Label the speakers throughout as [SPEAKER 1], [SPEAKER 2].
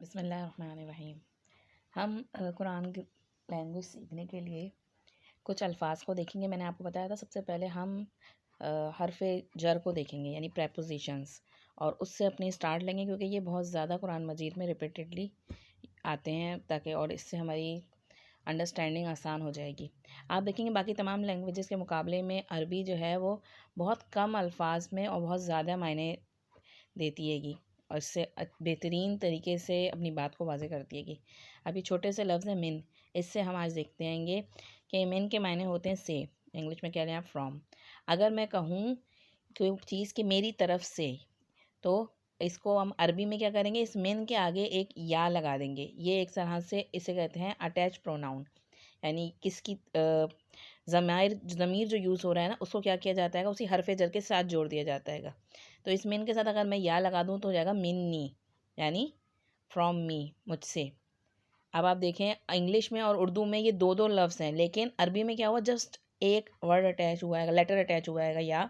[SPEAKER 1] बिस्मिल्लाहिर्रहमानिर्रहीम। हम कुरान की लैंग्वेज सीखने के लिए कुछ अल्फाज को देखेंगे। मैंने आपको बताया था सबसे पहले हम हरफ जर को देखेंगे यानी प्रेपोजिशंस, और उससे अपनी स्टार्ट लेंगे क्योंकि ये बहुत ज़्यादा कुरान मजीद में रिपीटेडली आते हैं, ताकि और इससे हमारी अंडरस्टैंडिंग आसान हो जाएगी। आप देखेंगे बाकी तमाम लैंग्वेजेस के मुकाबले में अरबी जो है वो बहुत कम अल्फाज में और बहुत ज़्यादा मायने देती हैगी, और इससे बेहतरीन तरीके से अपनी बात को वाज़ेह करती है। कि अभी छोटे से लफ्ज़ है मिन, इससे हम आज देखते हैंगे कि मिन के मायने होते हैं से, इंग्लिश में कह रहे हैं फ्रॉम। अगर मैं कहूँ कोई चीज़ की मेरी तरफ से, तो इसको हम अरबी में क्या करेंगे, इस मिन के आगे एक या लगा देंगे। ये एक तरह से इसे कहते हैं अटैच प्रोनाउन, यानी किसकी ज़मीर जो यूज़ हो रहा है ना, उसको क्या किया जाता है, उसी हरफ जर के साथ जोड़ दिया जाता है। तो इस मिन के साथ अगर मैं या लगा दूँ तो हो जाएगा मिन्नी, यानी फ्रॉम मी, मुझसे। अब आप देखें इंग्लिश में और उर्दू में ये दो दो लफ्ज़ हैं, लेकिन अरबी में क्या हुआ, जस्ट एक वर्ड अटैच हुआ है, लेटर अटैच हुआ है या,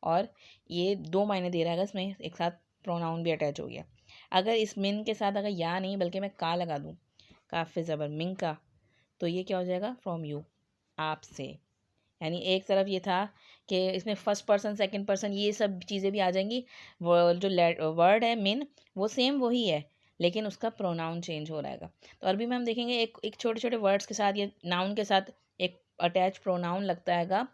[SPEAKER 1] और ये दो मायने दे रहा है, इसमें एक साथ प्रोनाउन भी अटैच हो गया। अगर इस मिन के साथ अगर या नहीं बल्कि मैं का लगा दूँ, काफ़े ज़बर मिन का, तो ये क्या हो जाएगा, फ्रॉम यू, आपसे। यानी एक तरफ ये था कि इसमें फर्स्ट पर्सन सेकंड पर्सन ये सब चीज़ें भी आ जाएंगी। वो जो वर्ड है मिन, वो सेम वही है, लेकिन उसका प्रोनाउन चेंज हो रहेगा। तो अरबी में हम देखेंगे एक एक छोटे छोटे वर्ड्स के साथ या नाउन के साथ एक अटैच प्रोनाउन लगता हैगा,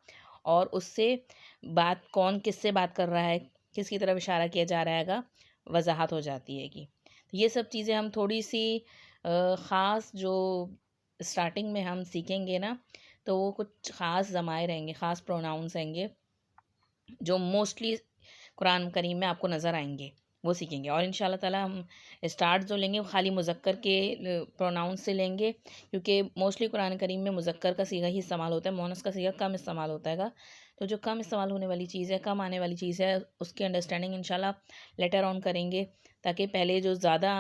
[SPEAKER 1] और उससे बात कौन किससे बात कर रहा है, किसकी तरफ इशारा किया जा रहा हैगा, वजाहत हो जाती है। कि ये सब चीज़ें हम थोड़ी सी ख़ास जो स्टार्टिंग में हम सीखेंगे ना, तो वो कुछ ख़ास ज़माए रहेंगे, ख़ास प्रोनाउंस रहेंगे जो मोस्टली कुरान करीम में आपको नज़र आएंगे, वो सीखेंगे। और इंशाल्लाह ताला हम स्टार्ट जो लेंगे वो खाली मुज़क्कर के प्रोनाउंस से लेंगे, क्योंकि मोस्टली कुरान करीम में मुज़क्कर का सीगा ही इस्तेमाल होता है, मुअन्नस का सीगा कम इस्तेमाल होता है। तो जो कम इस्तेमाल होने वाली चीज़ है, कम आने वाली चीज़ है, उसकी अंडरस्टैंडिंग इंशाल्लाह लेटर ऑन करेंगे, ताकि पहले जो ज़्यादा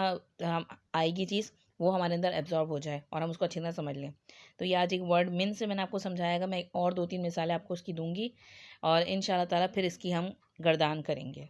[SPEAKER 1] आएगी चीज़ वो हमारे अंदर एब्जॉर्ब हो जाए और हम उसको अच्छी तरह समझ लें। तो ये आज एक वर्ड मिन से मैंने आपको समझाएगा, मैं और 2-3 मिसालें आपको उसकी दूंगी, और इंशाल्लाह ताला फिर इसकी हम गर्दान करेंगे।